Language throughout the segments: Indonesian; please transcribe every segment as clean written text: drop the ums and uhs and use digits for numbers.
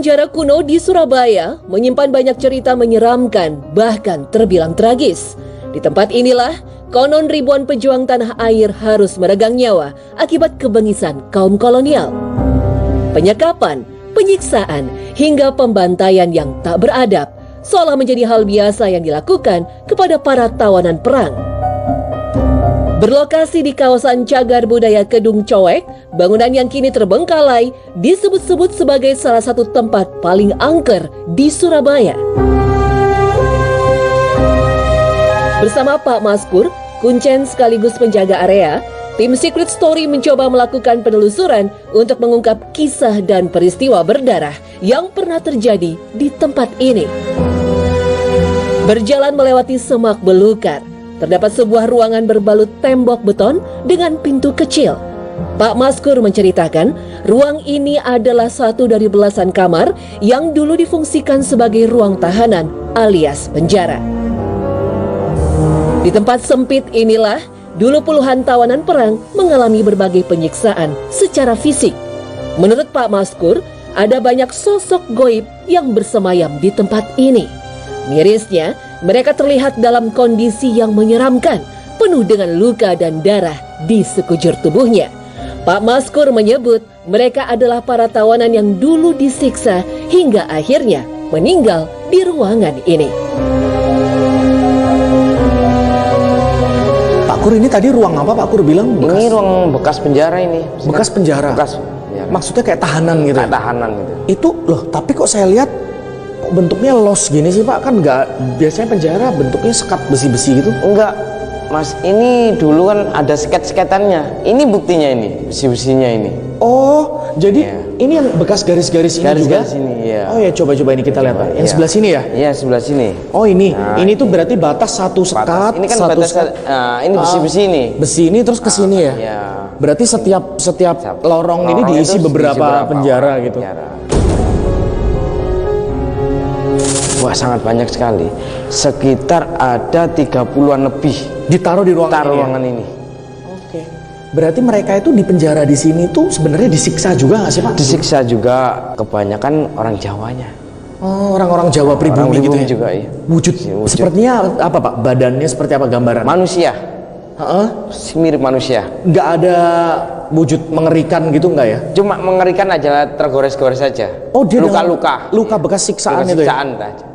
penjara kuno di Surabaya menyimpan banyak cerita menyeramkan, bahkan terbilang tragis. Di tempat inilah, konon ribuan pejuang tanah air harus meregang nyawa akibat kebengisan kaum kolonial. Penyekapan, penyiksaan, hingga pembantaian yang tak beradab seolah menjadi hal biasa yang dilakukan kepada para tawanan perang. Berlokasi di kawasan Cagar Budaya Kedung Coek, bangunan yang kini terbengkalai disebut-sebut sebagai salah satu tempat paling angker di Surabaya. Bersama Pak Maskur, kuncen sekaligus penjaga area, tim Secret Story mencoba melakukan penelusuran untuk mengungkap kisah dan peristiwa berdarah yang pernah terjadi di tempat ini. Berjalan melewati semak belukar, terdapat sebuah ruangan berbalut tembok beton dengan pintu kecil. Pak Maskur menceritakan, ruang ini adalah satu dari belasan kamar yang dulu difungsikan sebagai ruang tahanan alias penjara. Di tempat sempit inilah, dulu puluhan tawanan perang mengalami berbagai penyiksaan secara fisik. Menurut Pak Maskur, ada banyak sosok goib yang bersemayam di tempat ini. Mirisnya, mereka terlihat dalam kondisi yang menyeramkan, penuh dengan luka dan darah di sekujur tubuhnya. Pak Maskur menyebut mereka adalah para tawanan yang dulu disiksa hingga akhirnya meninggal di ruangan ini. Pak Kur, ini tadi ruang apa Pak Kur bilang? Ini ruang bekas penjara ini. Bekas penjara? Bekas penjara. Maksudnya kayak tahanan gitu? Kayak tahanan gitu. Itu loh, tapi kok saya lihat kok bentuknya los gini sih Pak? Kan nggak, biasanya penjara bentuknya sekat besi-besi gitu. Enggak, Mas, ini dulu kan ada seket-seketannya. Ini buktinya ini, besi-besinya ini. Oh, jadi ini yang bekas garis-garis ini juga? Garis-garis ini, ya. Oh ya, coba-coba ini kita lihat Pak. Yang sebelah sini ya? Iya, sebelah sini. Oh ini, Nah, ini tuh berarti batas satu sekat, ini kan satu batas, sekat. ini besi-besi ini. Besi ini terus ke sini ya? Iya. Berarti setiap lorong ini diisi beberapa penjara gitu. Wah, sangat banyak sekali. Sekitar ada 30-an lebih Ditaruh di ruangan ini. ini. Oke. Berarti mereka itu di penjara di sini tuh sebenarnya disiksa juga nggak sih Pak? Disiksa juga, kebanyakan orang Jawanya. Oh, orang-orang Jawa pribumi gitu ya? Juga, iya. Wujud. Sepertinya apa Pak? Badannya seperti apa gambaran? Manusia. Heeh. Mirip manusia. Nggak ada wujud mengerikan gitu nggak ya? Cuma mengerikan aja, tergores-gores saja. Oh, dia luka-luka. Luka bekas siksaan bekas itu ya? siksaan aja.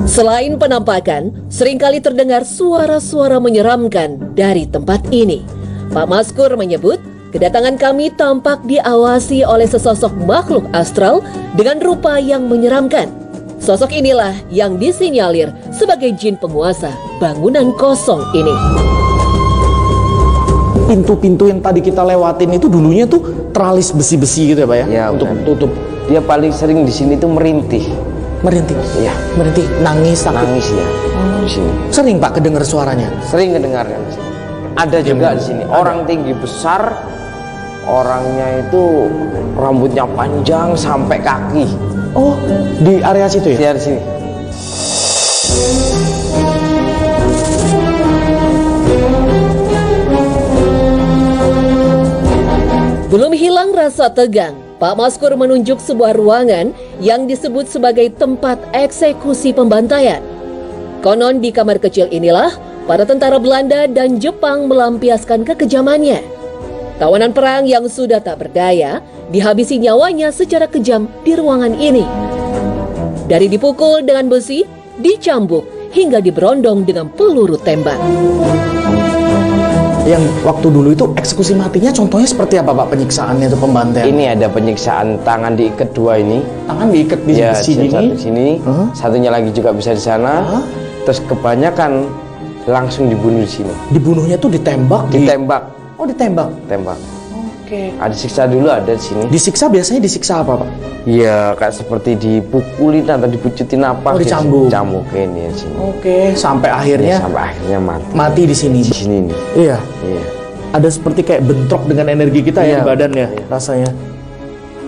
Selain penampakan, seringkali terdengar suara-suara menyeramkan dari tempat ini. Pak Maskur menyebut, kedatangan kami tampak diawasi oleh sesosok makhluk astral dengan rupa yang menyeramkan. Sosok inilah yang disinyalir sebagai jin penguasa bangunan kosong ini. Pintu-pintu yang tadi kita lewatin itu dulunya tuh teralis besi-besi gitu ya Pak ya? Ya, untuk benar. tutup. Dia paling sering di sini tuh merintih. Merintih? Iya. Merintih, nangis, takut. Nangis ya. Di sini. Sering Pak kedengar suaranya? Sering kedengaran di sini. Ada juga di sini. Orang tinggi besar, orangnya itu rambutnya panjang sampai kaki. Oh, di area situ ya? Di sini. Belum hilang rasa tegang, Pak Maskur menunjuk sebuah ruangan yang disebut sebagai tempat eksekusi pembantaian. Konon di kamar kecil inilah para tentara Belanda dan Jepang melampiaskan kekejamannya. Tawanan perang yang sudah tak berdaya dihabisi nyawanya secara kejam di ruangan ini. Dari dipukul dengan besi, dicambuk, hingga diberondong dengan peluru tembak. Yang waktu dulu itu eksekusi matinya contohnya seperti apa Pak penyiksaannya itu pembantaian? Ini ada penyiksaan tangan diikat dua ini. Tangan diikat di Ya, sini. satu di sini, satunya lagi juga bisa di sana. Terus kebanyakan langsung dibunuh di sini. Dibunuhnya tuh ditembak? Ditembak. Oh, ditembak. Tembak. Oke. Ada siksa dulu, ada di sini. Disiksa biasanya disiksa apa Pak? Iya, kayak seperti dipukulin atau dipucutin apa? Oh, dicambuk. Dicambukin ya di sini. Oke, sampai akhirnya Sampai akhirnya mati. mati di sini. Di sini nih. Iya. Iya. Ada seperti kayak bentrok dengan energi kita ya Iya. di badan ya, Iya. rasanya.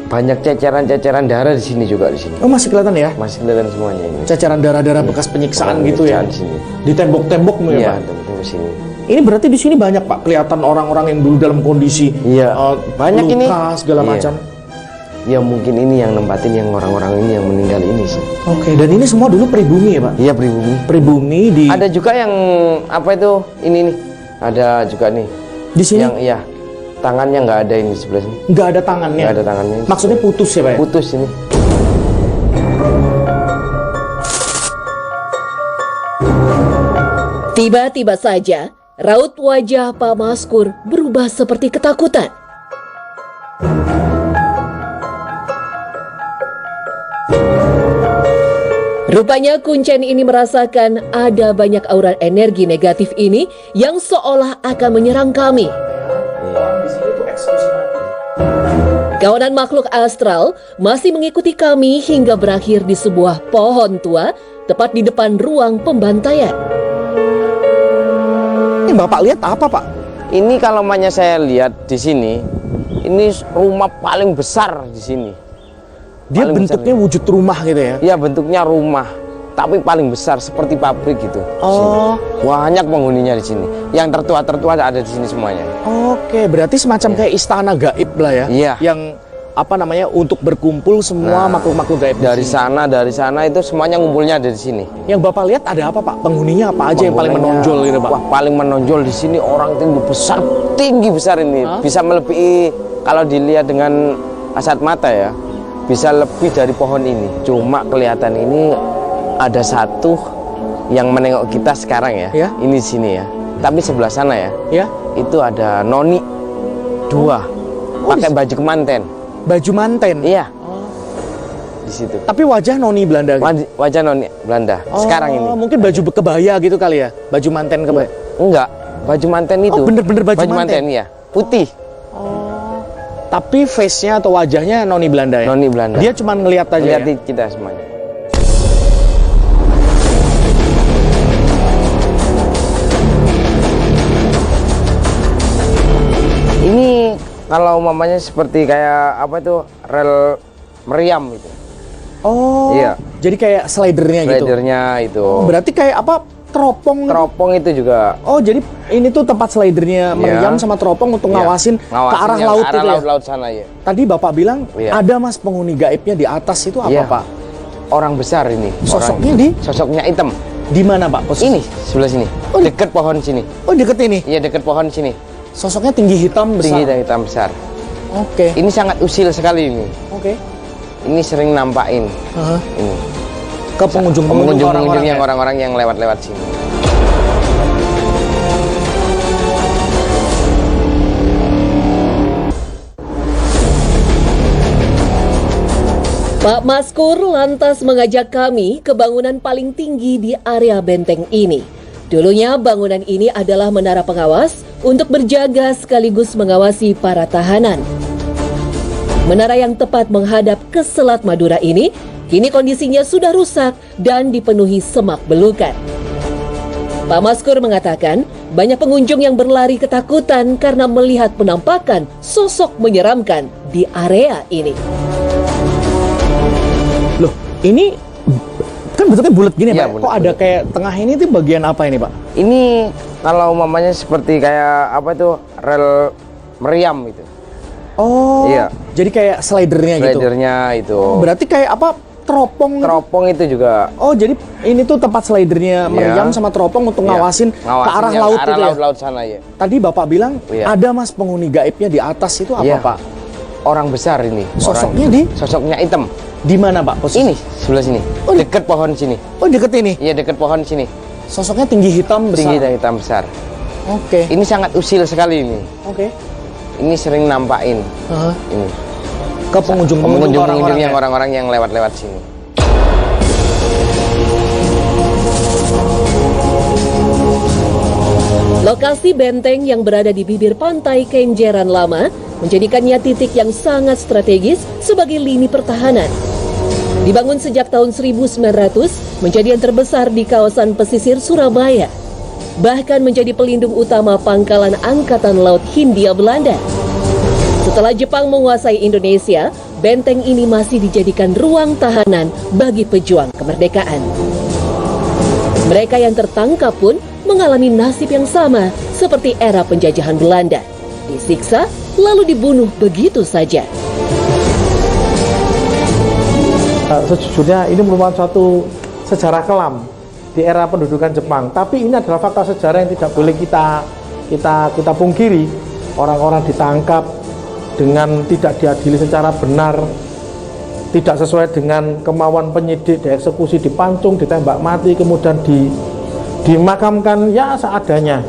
Banyak ceceran-ceceran darah di sini juga di sini. Oh, masih kelihatan ya? Masih kelihatan semuanya ini. Ceceran darah-darah bekas penyiksaan gitu ya. Di sini. Di tembok-tembok ya, Iya, Pak? tembok di sini. Ini berarti di sini banyak Pak kelihatan orang-orang yang dulu dalam kondisi Iya, banyak ini. luka segala Iya. macam. Ya mungkin ini yang nempatin yang orang-orang ini yang meninggal ini sih. Oke, dan ini semua dulu pribumi ya Pak? Iya, pribumi. Pribumi di Ada juga yang apa itu? Ini nih. Ada juga nih. di sini Yang iya, tangannya nggak ada ini sebelah sini. nggak ada tangannya. Nggak ada tangannya. Maksudnya putus ya Pak? Ya? Putus ini. Tiba-tiba saja, raut wajah Pak Maskur berubah seperti ketakutan. Rupanya Kuncen ini merasakan ada banyak aura energi negatif ini yang seolah akan menyerang kami. Kawanan makhluk astral masih mengikuti kami hingga berakhir di sebuah pohon tua tepat di depan ruang pembantaian. Ini Bapak lihat apa Pak? Ini kalau namanya saya lihat di sini, ini rumah paling besar di sini. Dia Paling besar bentuknya wujud rumah gitu ya? Ya bentuknya rumah, tapi paling besar seperti pabrik gitu. Oh. Sini. Banyak penghuninya di sini. Yang tertua-tertua ada di sini semuanya. Oke, berarti semacam kayak istana gaib lah ya? Iya. Yang apa namanya untuk berkumpul semua Nah, makhluk-makhluk gaib di Dari sini. dari sana itu semuanya ngumpulnya ada di sini. Yang Bapak lihat ada apa Pak? Penghuninya apa aja yang paling Penghuninya, menonjol gitu Pak? Wah, paling menonjol di sini orang tinggi besar ini. Hah? Bisa melebihi kalau dilihat dengan kasat mata ya, bisa lebih dari pohon ini. Cuma kelihatan ini ada satu yang menengok kita sekarang ya. Ya. Ini di sini ya. Tapi sebelah sana ya, Ya, itu ada noni dua pakai baju kemanten. baju manten. Iya. Di situ. Tapi wajah noni Belanda. Gitu. Wajah noni Belanda sekarang ini. Mungkin baju kebaya gitu kali ya? Baju manten kebaya. Enggak, baju manten itu. Oh, bener-bener baju manten? ya. Putih. Tapi face-nya atau wajahnya noni Belanda ya? Noni Belanda. Dia cuma ngelihat aja Lihat ya? kita semuanya. Ini kalau mamanya seperti kayak apa itu rel meriam itu. Oh, Iya. jadi kayak slidernya gitu? Slidernya itu. Oh, berarti kayak apa? Teropong gitu? Teropong itu juga. Oh, jadi ini tuh tempat slidernya meriam sama teropong untuk Iya. ngawasin ke arah yang laut ke arah gitu ya? laut sana ya. Tadi Bapak bilang Iya. ada Mas penghuni gaibnya di atas itu apa Iya. Pak? Orang besar ini. Sosoknya Sosoknya hitam. di mana Pak? Posisi? Ini sebelah sini. Oh, Dekat pohon sini. Oh, deket ini. Iya, dekat pohon sini. Sosoknya tinggi hitam besar. Tinggi dan hitam besar. Oke. Ini sangat usil sekali ini. Oke. Ini sering nampakin Heeh. ini. Ke pengunjung-pengunjung Pengunjung yang ya? orang-orang yang lewat-lewat sini. Pak Maskur lantas mengajak kami ke bangunan paling tinggi di area benteng ini. Dulunya bangunan ini adalah menara pengawas untuk berjaga sekaligus mengawasi para tahanan. Menara yang tepat menghadap ke Selat Madura ini, kini kondisinya sudah rusak dan dipenuhi semak belukan. Pak Maskur mengatakan, banyak pengunjung yang berlari ketakutan karena melihat penampakan sosok menyeramkan di area ini. Loh, ini kan bentuknya bulat gini Iya, Pak. Kok bulat, ada bulat. kayak tengah ini tuh bagian apa ini Pak? Ini kalau mamanya seperti kayak apa itu rel meriam itu. Oh, Iya. jadi kayak slidernya gitu. Slidernya itu. Berarti kayak apa? Teropong. Gitu? Teropong itu juga. Oh, jadi ini tuh tempat slidernya meriam sama teropong untuk Iya. ngawasin ke arah yang laut ke arah gitu ya? laut sana ya. Tadi Bapak bilang Iya. ada Mas penghuni gaibnya di atas itu apa Iya. Pak? Orang besar ini. Sosoknya Sosoknya hitam. di mana Pak posisi? Ini sebelah sini. Oh, Dekat pohon sini. Oh, deket ini. Iya, dekat pohon sini. Sosoknya tinggi hitam besar. Tinggi dan hitam besar. Oke. Ini sangat usil sekali ini. Oke. Ini sering nampakin Heeh. ini. Ke pengunjung-pengunjung Pengunjung yang ya? orang-orang yang lewat-lewat sini. Lokasi benteng yang berada di bibir pantai Kenjeran Lama menjadikannya titik yang sangat strategis sebagai lini pertahanan. Dibangun sejak tahun 1900, menjadi yang terbesar di kawasan pesisir Surabaya. Bahkan menjadi pelindung utama pangkalan Angkatan Laut Hindia Belanda. Setelah Jepang menguasai Indonesia, benteng ini masih dijadikan ruang tahanan bagi pejuang kemerdekaan. Mereka yang tertangkap pun mengalami nasib yang sama seperti era penjajahan Belanda. Disiksa, lalu dibunuh begitu saja. Sejujurnya ini merupakan suatu sejarah kelam di era pendudukan Jepang. Tapi ini adalah fakta sejarah yang tidak boleh kita pungkiri. Orang-orang ditangkap dengan tidak diadili secara benar, tidak sesuai dengan kemauan penyidik, dieksekusi, dipancung, ditembak mati, kemudian dimakamkan ya seadanya.